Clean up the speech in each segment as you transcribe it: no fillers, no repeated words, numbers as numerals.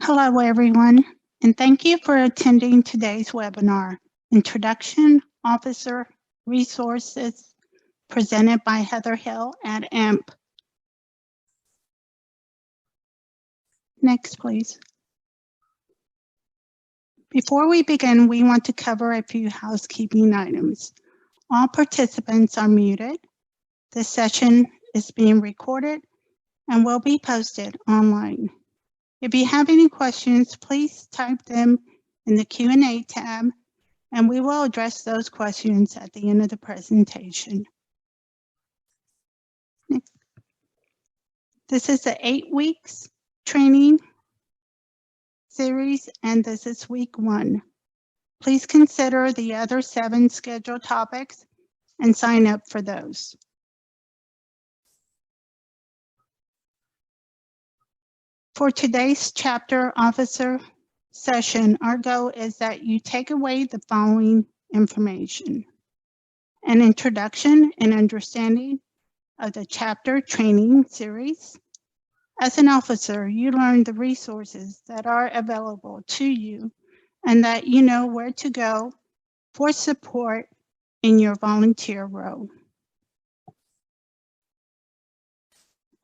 Hello, everyone, and thank you for attending today's webinar, Introduction Officer Resources, presented by Heather Hill at AMP. Next, please. Before we begin, we want to cover a few housekeeping items. All participants are muted. This session is being recorded and will be posted online. If you have any questions, please type them in the Q&A tab, and we will address those questions at the end of the presentation. Next. This is the 8 weeks training series, and this is week 1. Please consider the other 7 scheduled topics and sign up for those. For today's chapter officer session, our goal is that you take away the following information: an introduction and understanding of the chapter training series. As an officer, you learn the resources that are available to you and that you know where to go for support in your volunteer role.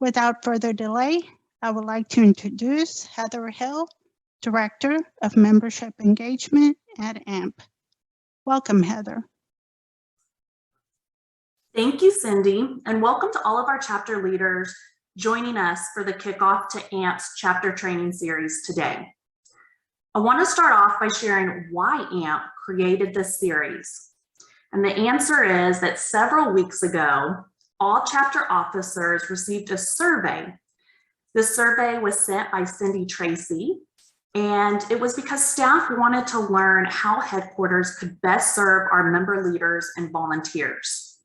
Without further delay, I would like to introduce Heather Hill, Director of Membership Engagement at AMP. Welcome, Heather. Thank you, Cindy, and welcome to all of our chapter leaders joining us for the kickoff to AMP's chapter training series today. I want to start off by sharing why AMP created this series. And the answer is that several weeks ago, all chapter officers received a survey. This survey was sent by Cindy Tracy, and it was because staff wanted to learn how headquarters could best serve our member leaders and volunteers.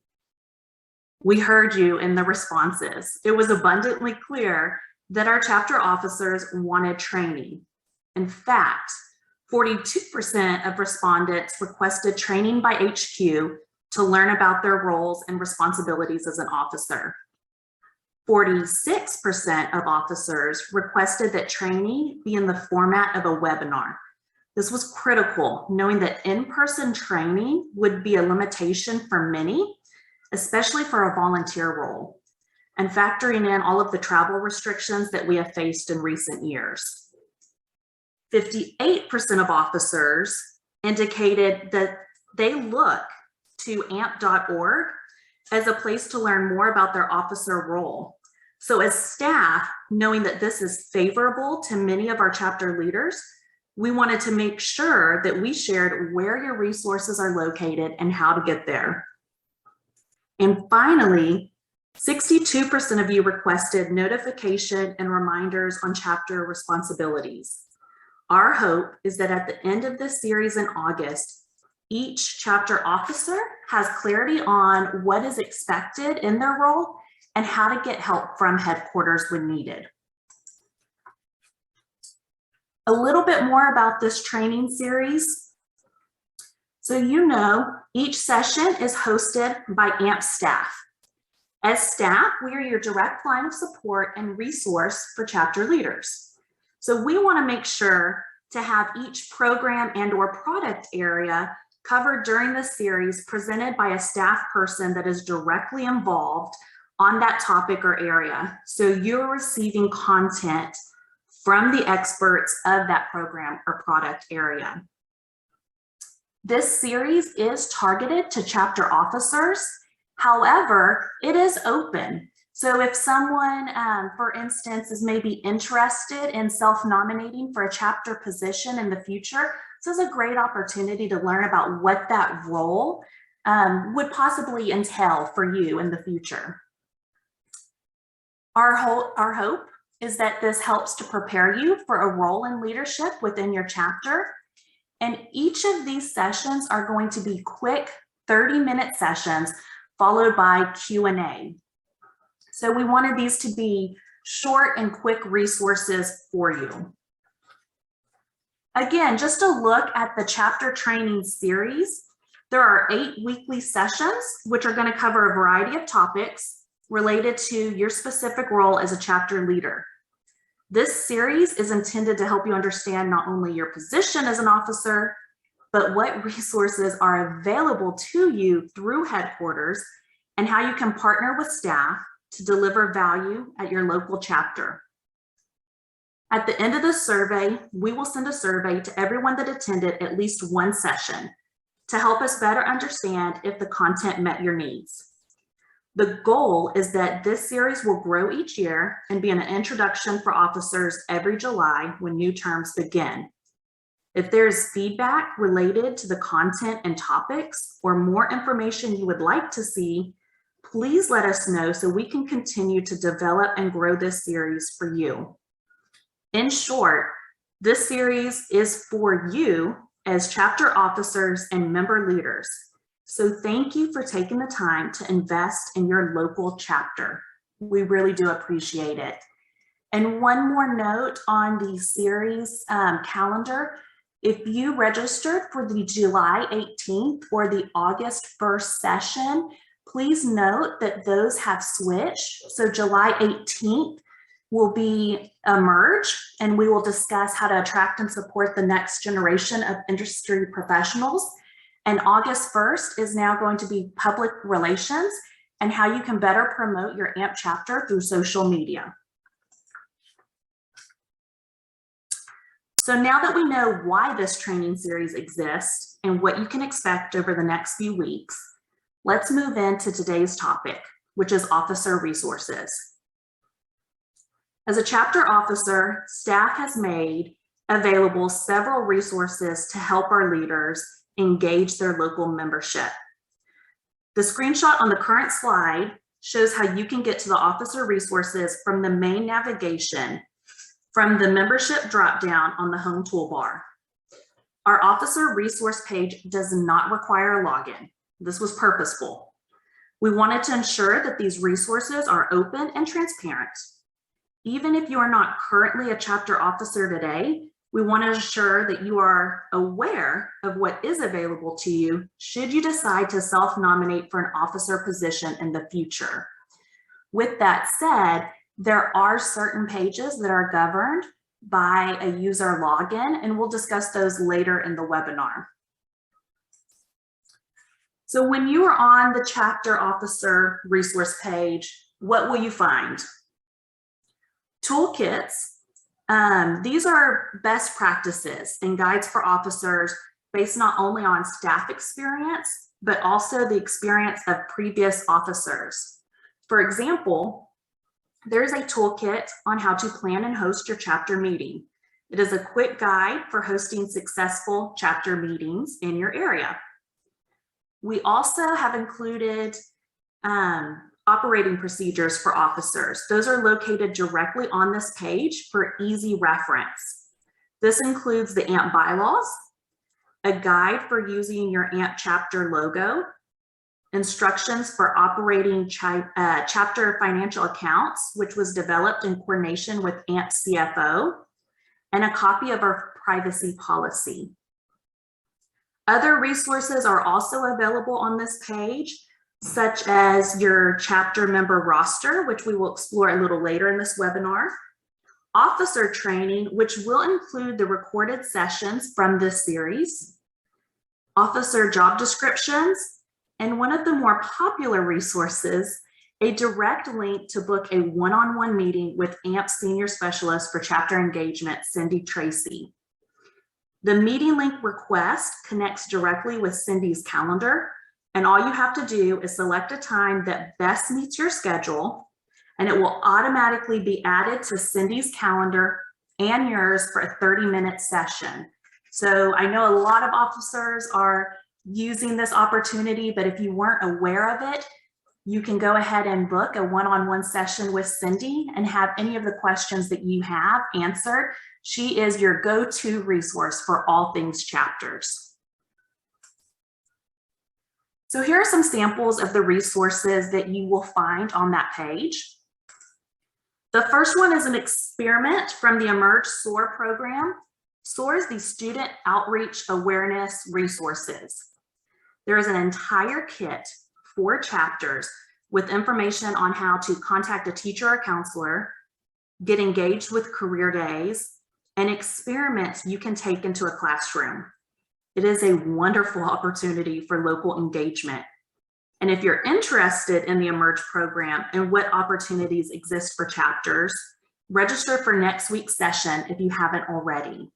We heard you in the responses. It was abundantly clear that our chapter officers wanted training. In fact, 42% of respondents requested training by HQ to learn about their roles and responsibilities as an officer. 46% of officers requested that training be in the format of a webinar. This was critical, knowing that in-person training would be a limitation for many, especially for a volunteer role, and factoring in all of the travel restrictions that we have faced in recent years. 58% of officers indicated that they look to amp.org as a place to learn more about their officer role. So as staff, knowing that this is favorable to many of our chapter leaders, we wanted to make sure that we shared where your resources are located and how to get there. And finally, 62% of you requested notification and reminders on chapter responsibilities. Our hope is that at the end of this series in August, each chapter officer has clarity on what is expected in their role and how to get help from headquarters when needed. A little bit more about this training series. So you know, each session is hosted by AMP staff. As staff, we are your direct line of support and resource for chapter leaders. So we want to make sure to have each program and/or product area covered during the series presented by a staff person that is directly involved on that topic or area. So you're receiving content from the experts of that program or product area. This series is targeted to chapter officers. However, it is open. So if someone, for instance, is maybe interested in self-nominating for a chapter position in the future, this is a great opportunity to learn about what that role would possibly entail for you in the future. Our hope is that this helps to prepare you for a role in leadership within your chapter. And each of these sessions are going to be quick 30-minute sessions followed by Q&A. So we wanted these to be short and quick resources for you. Again, just a look at the chapter training series. There are 8 weekly sessions, which are going to cover a variety of topics related to your specific role as a chapter leader. This series is intended to help you understand not only your position as an officer, but what resources are available to you through headquarters and how you can partner with staff to deliver value at your local chapter. At the end of the survey, we will send a survey to everyone that attended at least one session to help us better understand if the content met your needs. The goal is that this series will grow each year and be an introduction for officers every July when new terms begin. If there's feedback related to the content and topics or more information you would like to see, please let us know so we can continue to develop and grow this series for you. In short, this series is for you as chapter officers and member leaders. So thank you for taking the time to invest in your local chapter. We really do appreciate it. And one more note on the series calendar. If you registered for the July 18th or the August 1st session, please note that those have switched. So July 18th will be a merge, and we will discuss how to attract and support the next generation of industry professionals. And August 1st is now going to be public relations and how you can better promote your AMP chapter through social media. So now that we know why this training series exists and what you can expect over the next few weeks, let's move into today's topic, which is officer resources. As a chapter officer, staff has made available several resources to help our leaders engage their local membership. The screenshot on the current slide shows how you can get to the officer resources from the main navigation from the membership dropdown on the home toolbar. Our officer resource page does not require a login. This was purposeful. We wanted to ensure that these resources are open and transparent. Even if you are not currently a chapter officer today, we want to ensure that you are aware of what is available to you should you decide to self-nominate for an officer position in the future. With that said, there are certain pages that are governed by a user login, and we'll discuss those later in the webinar. So when you are on the chapter officer resource page, what will you find? Toolkits. These are best practices and guides for officers based not only on staff experience, but also the experience of previous officers. For example, there's a toolkit on how to plan and host your chapter meeting. It is a quick guide for hosting successful chapter meetings in your area. We also have included operating procedures for officers. Those are located directly on this page for easy reference. This includes the AMP bylaws, a guide for using your AMP chapter logo, instructions for operating chapter financial accounts, which was developed in coordination with AMP CFO, and a copy of our privacy policy. Other resources are also available on this page, such as your chapter member roster, which we will explore a little later in this webinar, officer training, which will include the recorded sessions from this series, officer job descriptions, and one of the more popular resources, a direct link to book a one-on-one meeting with AMP Senior Specialist for Chapter Engagement, Cindy Tracy. The meeting link request connects directly with Cindy's calendar, and all you have to do is select a time that best meets your schedule, and it will automatically be added to Cindy's calendar and yours for a 30-minute session. So I know a lot of officers are using this opportunity, but if you weren't aware of it, you can go ahead and book a one-on-one session with Cindy and have any of the questions that you have answered. She is your go-to resource for all things chapters. So here are some samples of the resources that you will find on that page. The first one is an experiment from the Emerge SOAR program. SOAR is the Student Outreach Awareness Resources. There is an entire kit for chapters with information on how to contact a teacher or counselor, get engaged with career days, and experiments you can take into a classroom. It is a wonderful opportunity for local engagement. And if you're interested in the Emerge program and what opportunities exist for chapters, register for next week's session if you haven't already.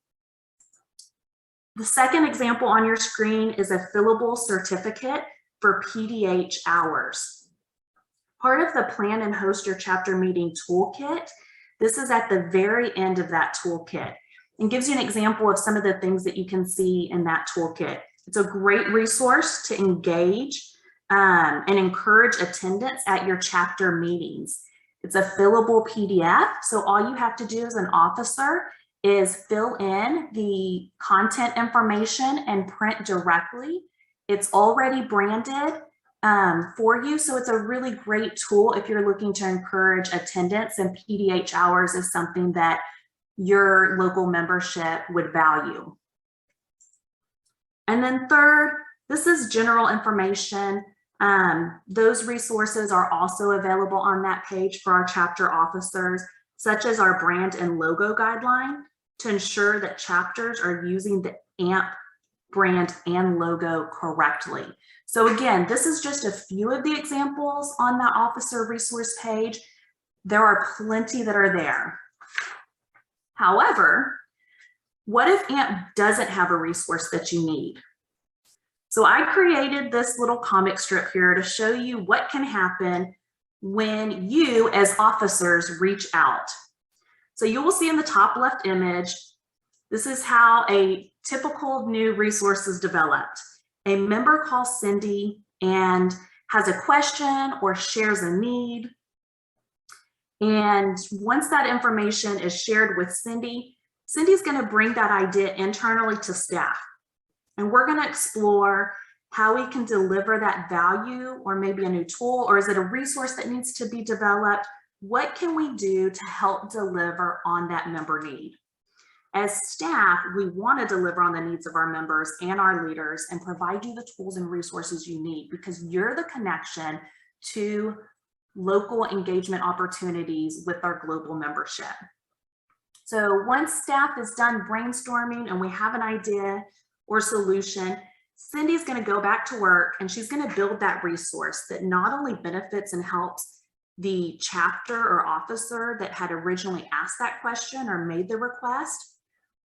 The second example on your screen is a fillable certificate for PDH hours. Part of the Plan and Host Your Chapter Meeting toolkit, this is at the very end of that toolkit and gives you an example of some of the things that you can see in that toolkit. It's a great resource to engage and encourage attendance at your chapter meetings. It's a fillable PDF, so all you have to do as an officer is fill in the content information and print directly. It's already branded for you, so it's a really great tool if you're looking to encourage attendance, and PDH hours is something that your local membership would value. And then third, this is general information. Those resources are also available on that page for our chapter officers, such as our brand and logo guideline to ensure that chapters are using the AMP brand and logo correctly. So again, this is just a few of the examples on that officer resource page. There are plenty that are there. However, what if AMP doesn't have a resource that you need? So I created this little comic strip here to show you what can happen when you as officers reach out. So you will see in the top left image, this is how a typical new resource is developed. A member calls Cindy and has a question or shares a need. And once that information is shared with Cindy, Cindy's going to bring that idea internally to staff. And we're going to explore how we can deliver that value, or maybe a new tool, or is it a resource that needs to be developed? What can we do to help deliver on that member need? As staff, we want to deliver on the needs of our members and our leaders and provide you the tools and resources you need, because you're the connection to local engagement opportunities with our global membership. So once staff is done brainstorming and we have an idea or solution, Cindy's going to go back to work and she's going to build that resource that not only benefits and helps the chapter or officer that had originally asked that question or made the request,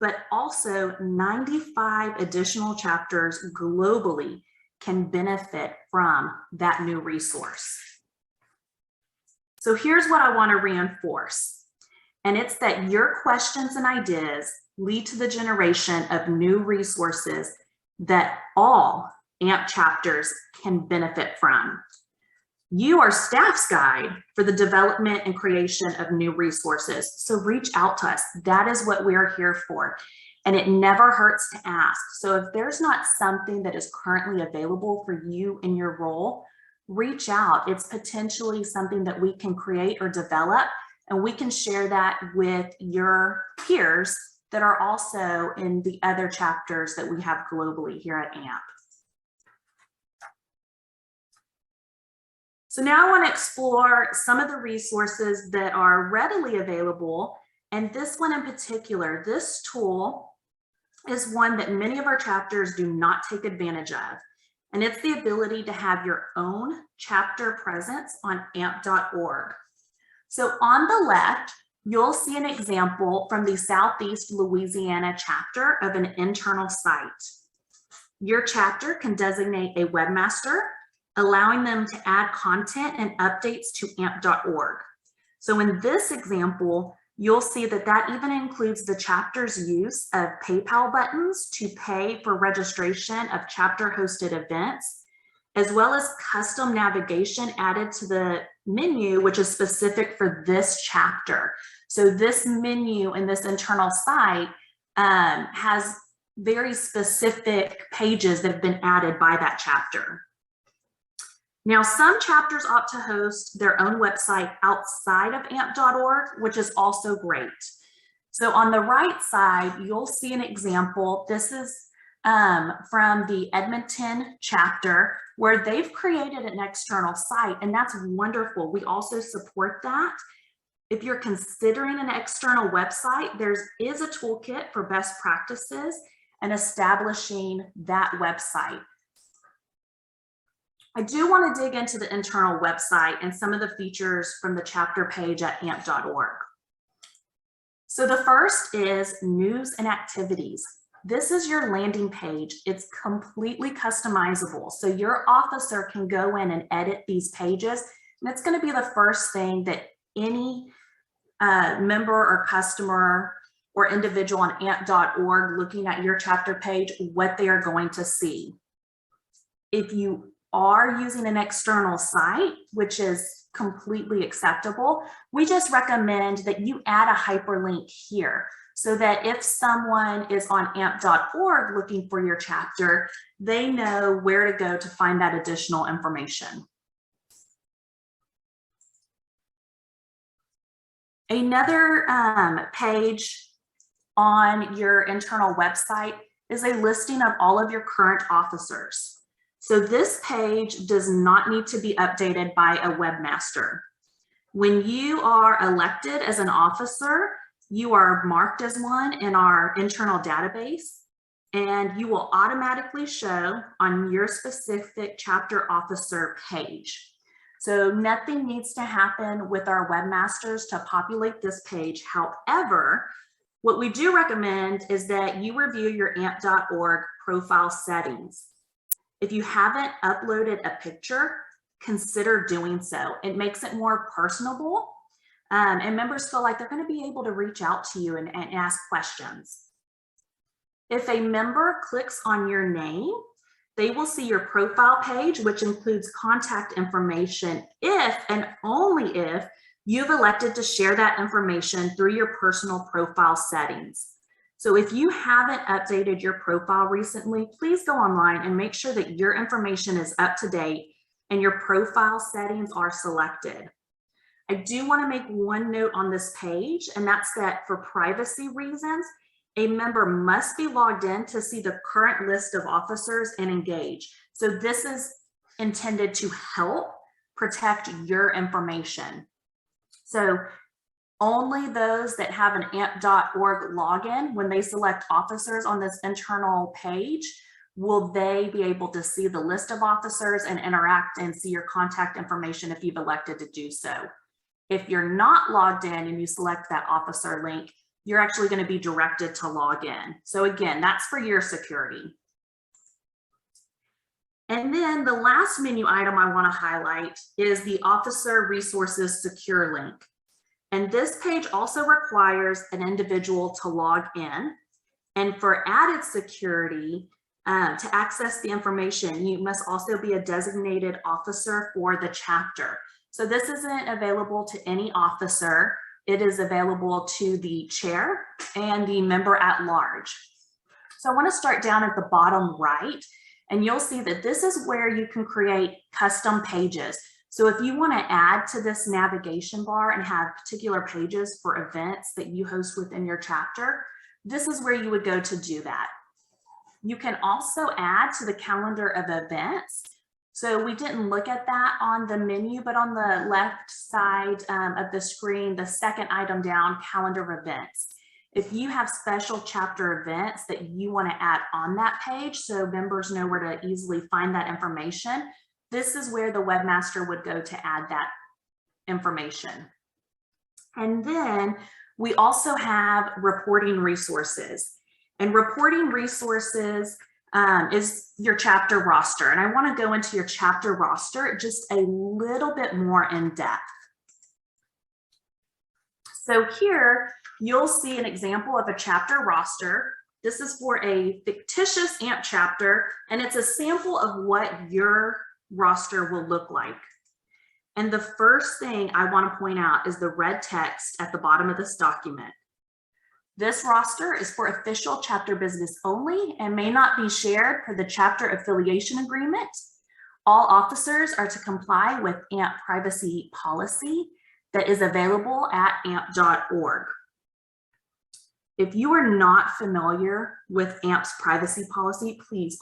but also 95 additional chapters globally can benefit from that new resource. So here's what I want to reinforce, and it's that your questions and ideas lead to the generation of new resources that all AMP chapters can benefit from. You are staff's guide for the development and creation of new resources. So reach out to us. That is what we're here for. And it never hurts to ask. So if there's not something that is currently available for you in your role, reach out. It's potentially something that we can create or develop, and we can share that with your peers that are also in the other chapters that we have globally here at AMP. So now I want to explore some of the resources that are readily available. And this one in particular, this tool is one that many of our chapters do not take advantage of. And it's the ability to have your own chapter presence on amp.org. So on the left, you'll see an example from the Southeast Louisiana chapter of an internal site. Your chapter can designate a webmaster, allowing them to add content and updates to amp.org. So in this example, you'll see that that even includes the chapter's use of PayPal buttons to pay for registration of chapter hosted events, as well as custom navigation added to the menu, which is specific for this chapter. So this menu in this internal site has very specific pages that have been added by that chapter. Now, some chapters opt to host their own website outside of amp.org, which is also great. So on the right side, you'll see an example. This is from the Edmonton chapter, where they've created an external site, and that's wonderful. We also support that. If you're considering an external website, there is a toolkit for best practices and establishing that website. I do want to dig into the internal website and some of the features from the chapter page at amp.org. So the first is news and activities. This is your landing page. It's completely customizable. So your officer can go in and edit these pages. And it's going to be the first thing that any member or customer or individual on amp.org looking at your chapter page, what they are going to see. If you are using an external site, which is completely acceptable, we just recommend that you add a hyperlink here so that if someone is on amp.org looking for your chapter, they know where to go to find that additional information. Another page on your internal website is a listing of all of your current officers. So this page does not need to be updated by a webmaster. When you are elected as an officer, you are marked as one in our internal database, and you will automatically show on your specific chapter officer page. So nothing needs to happen with our webmasters to populate this page. However, what we do recommend is that you review your amp.org profile settings. If you haven't uploaded a picture, consider doing so. It makes it more personable, and members feel like they're going to be able to reach out to you and ask questions. If a member clicks on your name, they will see your profile page, which includes contact information if and only if you've elected to share that information through your personal profile settings. So if you haven't updated your profile recently, please go online and make sure that your information is up to date and your profile settings are selected. I do want to make one note on this page, and that's that for privacy reasons, a member must be logged in to see the current list of officers and engage. So this is intended to help protect your information. So only those that have an amp.org login, when they select officers on this internal page, will they be able to see the list of officers and interact and see your contact information if you've elected to do so. If you're not logged in and you select that officer link, you're actually going to be directed to log in. So again, that's for your security. And then the last menu item I want to highlight is the Officer Resources Secure link. And this page also requires an individual to log in. And for added security, to access the information, you must also be a designated officer for the chapter. So this isn't available to any officer. It is available to the chair and the member at large. So I want to start down at the bottom right, and you'll see that this is where you can create custom pages. So if you want to add to this navigation bar and have particular pages for events that you host within your chapter, this is where you would go to do that. You can also add to the calendar of events. So we didn't look at that on the menu, but on the left side of the screen, the second item down, calendar of events. If you have special chapter events that you want to add on that page so members know where to easily find that information, this is where the webmaster would go to add that information. And then we also have reporting resources. And reporting resources is your chapter roster. And I want to go into your chapter roster just a little bit more in depth. So here you'll see an example of a chapter roster. This is for a fictitious AMP chapter, and it's a sample of what your roster will look like. And the first thing I want to point out is the red text at the bottom of this document. This roster is for official chapter business only and may not be shared per the chapter affiliation agreement. All officers are to comply with AMP privacy policy that is available at amp.org. If you are not familiar with AMP's privacy policy, please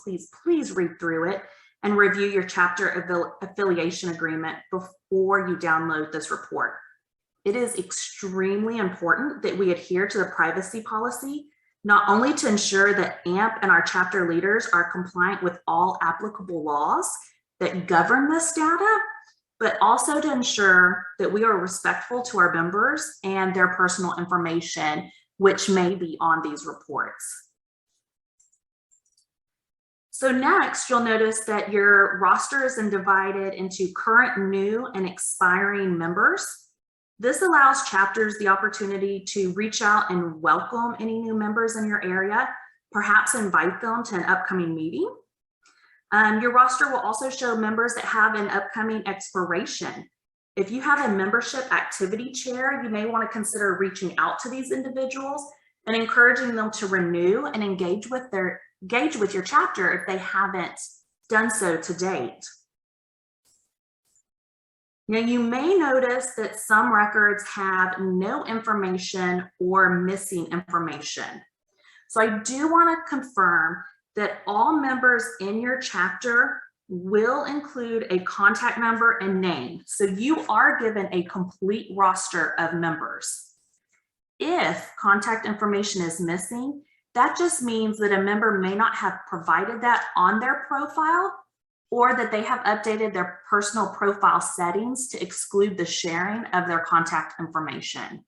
read through it and review your chapter affiliation agreement before you download this report. it is extremely important that we adhere to the privacy policy, not only to ensure that AMP and our chapter leaders are compliant with all applicable laws that govern this data, but also to ensure that we are respectful to our members and their personal information, which may be on these reports. So next, you'll notice that your roster is divided into current, new, and expiring members. This allows chapters the opportunity to reach out and welcome any new members in your area, perhaps invite them to an upcoming meeting. Your roster will also show members that have an upcoming expiration. If you have a membership activity chair, you may want to consider reaching out to these individuals and encouraging them to renew and engage with your chapter if they haven't done so to date. Now, you may notice that some records have no information or missing information. So I do want to confirm that all members in your chapter will include a contact number and name. So you are given a complete roster of members. If contact information is missing, that just means that a member may not have provided that on their profile, or that they have updated their personal profile settings to exclude the sharing of their contact information.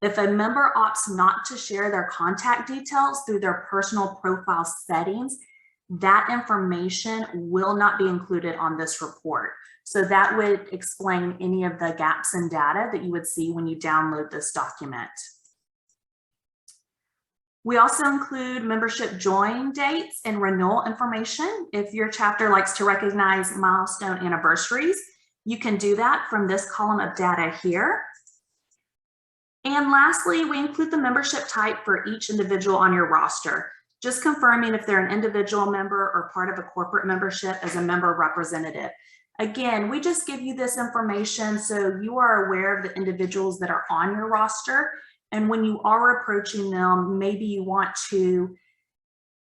If a member opts not to share their contact details through their personal profile settings, that information will not be included on this report. So that would explain any of the gaps in data that you would see when you download this document. We also include membership join dates and renewal information. If your chapter likes to recognize milestone anniversaries, you can do that from this column of data here. And lastly, we include the membership type for each individual on your roster, just confirming if they're an individual member or part of a corporate membership as a member representative. Again, we just give you this information so you are aware of the individuals that are on your roster. And when you are approaching them, maybe you want to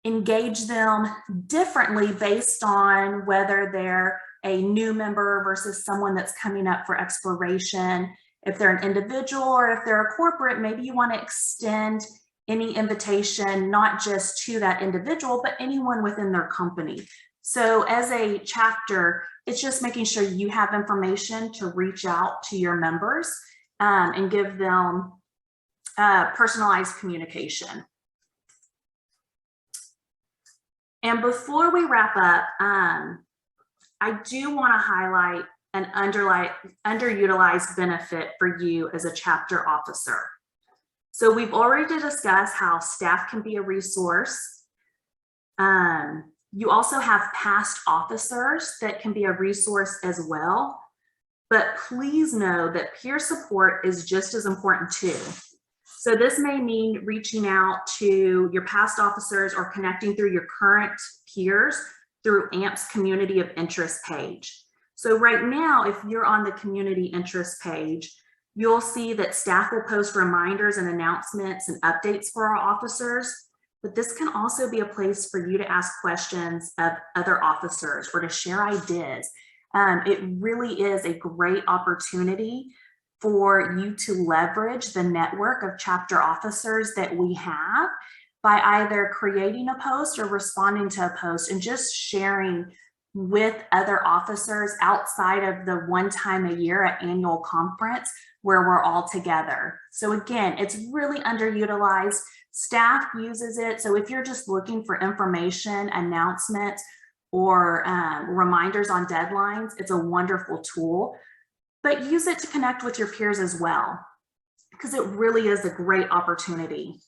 engage them differently based on whether they're a new member versus someone that's coming up for expiration. If they're an individual or if they're a corporate, maybe you want to extend any invitation, not just to that individual, but anyone within their company. So as a chapter, it's just making sure you have information to reach out to your members and give them personalized communication. And before we wrap up, I do want to highlight an underutilized benefit for you as a chapter officer. So we've already discussed how staff can be a resource. You also have past officers that can be a resource as well. But please know that peer support is just as important too. So this may mean reaching out to your past officers or connecting through your current peers through AMP's community of interest page. So right now, if you're on the community interest page, you'll see that staff will post reminders and announcements and updates for our officers, but this can also be a place for you to ask questions of other officers or to share ideas. It really is a great opportunity for you to leverage the network of chapter officers that we have by either creating a post or responding to a post and just sharing with other officers outside of the one time a year at annual conference where we're all together. So again, it's really underutilized. Staff uses it. So if you're just looking for information, announcements, or reminders on deadlines, it's a wonderful tool. But use it to connect with your peers as well, because it really is a great opportunity.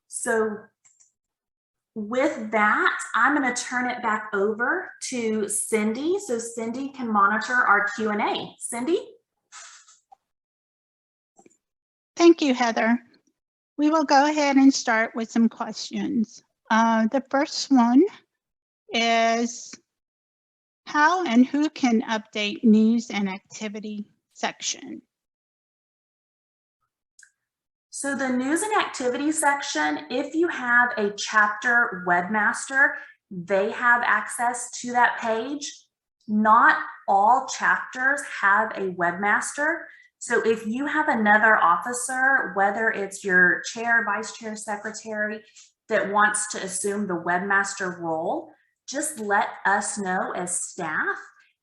So with that, I'm going to turn it back over to Cindy so Cindy can monitor our Q&A. Cindy? Thank you, Heather. We will go ahead and start with some questions. The first one is, how and who can update news and activity section? So the news and activity section, if you have a chapter webmaster, they have access to that page. not all chapters have a webmaster. So if you have another officer, whether it's your chair, vice chair, secretary, that wants to assume the webmaster role, just let us know as staff,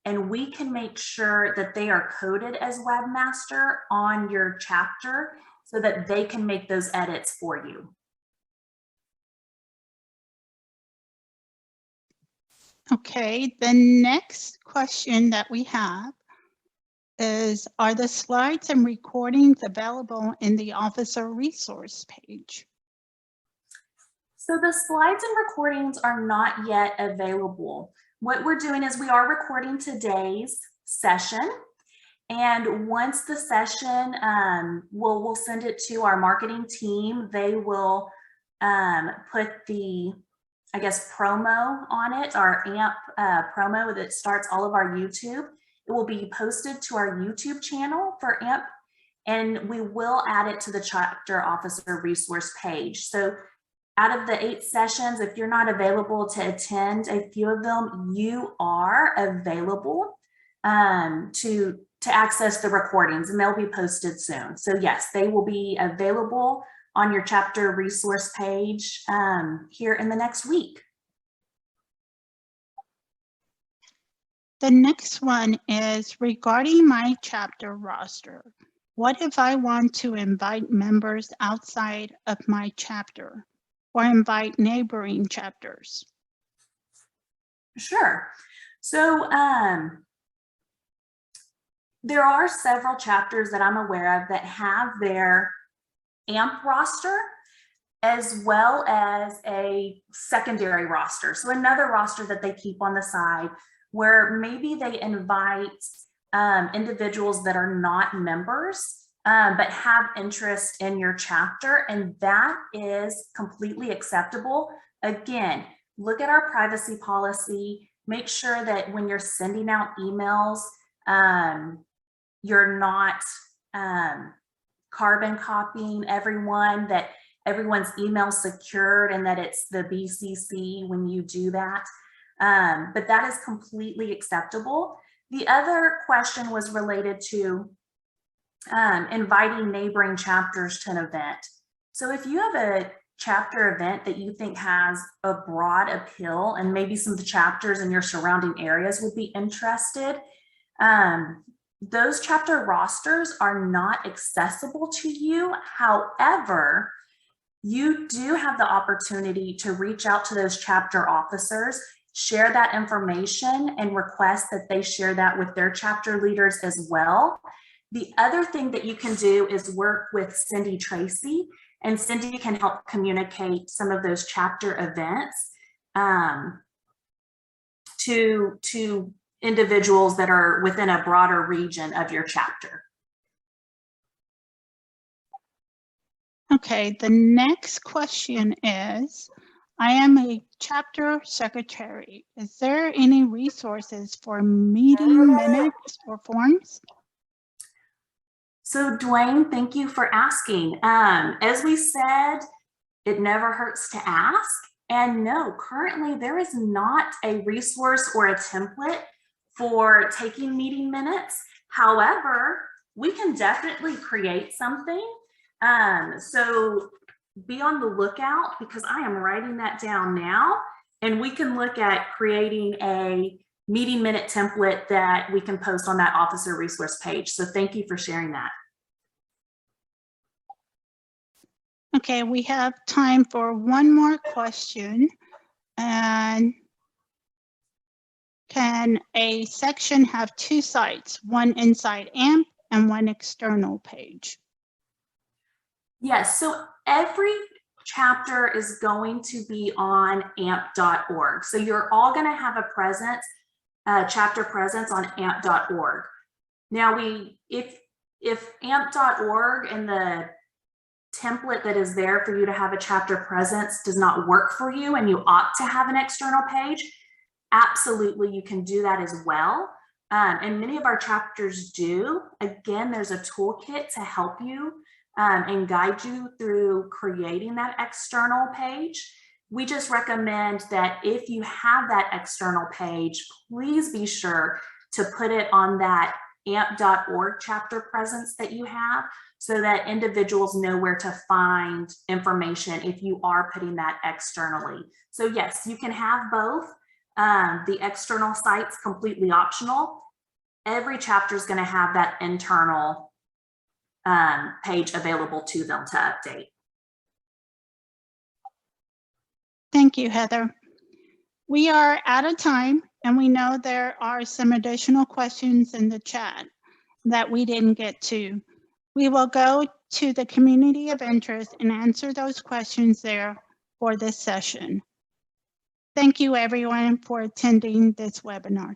and we can make sure that they are coded as webmaster on your chapter so that they can make those edits for you. Okay, the next question that we have is, are the slides and recordings available in the officer resource page? So the slides and recordings are not yet available. What we're doing is we are recording today's session. And once the session, we'll send it to our marketing team. They will put the, I guess, promo on it, our AMP promo that starts all of our YouTube. It will be posted to our YouTube channel for AMP, and we will add it to the chapter officer resource page. So out of the 8 sessions, if you're not available to attend a few of them, you are available to access the recordings, and they'll be posted soon. So yes, they will be available on your chapter resource page here in the next week. The next one is regarding my chapter roster. What if I want to invite members outside of my chapter or invite neighboring chapters? Sure. So there are several chapters that I'm aware of that have their AMP roster as well as a secondary roster. So another roster that they keep on the side where maybe they invite individuals that are not members but have interest in your chapter, and that is completely acceptable. Again, look at our privacy policy. Make sure that when you're sending out emails, you're not carbon copying everyone, that everyone's email secured and that it's the BCC when you do that. But that is completely acceptable. The other question was related to inviting neighboring chapters to an event. So if you have a chapter event that you think has a broad appeal and maybe some of the chapters in your surrounding areas would be interested, those chapter rosters are not accessible to you. However, you do have the opportunity to reach out to those chapter officers, share that information, and request that they share that with their chapter leaders as well. The other thing that you can do is work with Cindy Tracy, and Cindy can help communicate some of those chapter events to individuals that are within a broader region of your chapter. Okay, the next question is, I am a chapter secretary. Is there any resources for meeting minutes or forms? So Dwayne, thank you for asking. As we said, it never hurts to ask. And no, currently there is not a resource or a template for taking meeting minutes. However, we can definitely create something. So be on the lookout, because I am writing that down now, and we can look at creating a meeting minute template that we can post on that officer resource page. So thank you for sharing that. Okay, we have time for one more question. And can a section have 2 sites, one inside AMP and one external page? Yes, so every chapter is going to be on amp.org. So you're all going to have a presence, chapter presence on amp.org. Now, if amp.org and the template that is there for you to have a chapter presence does not work for you and you opt to have an external page, absolutely you can do that as well. And many of our chapters do. Again, there's a toolkit to help you and guide you through creating that external page. We just recommend that if you have that external page, please be sure to put it on that amp.org chapter presence that you have, so that individuals know where to find information if you are putting that externally. So yes, you can have both. The external site's completely optional. Every chapter is going to have that internal page available to them to update. Thank you, Heather. We are out of time, and we know there are some additional questions in the chat that we didn't get to. We will go to the community of interest and answer those questions there for this session. Thank you, everyone, for attending this webinar.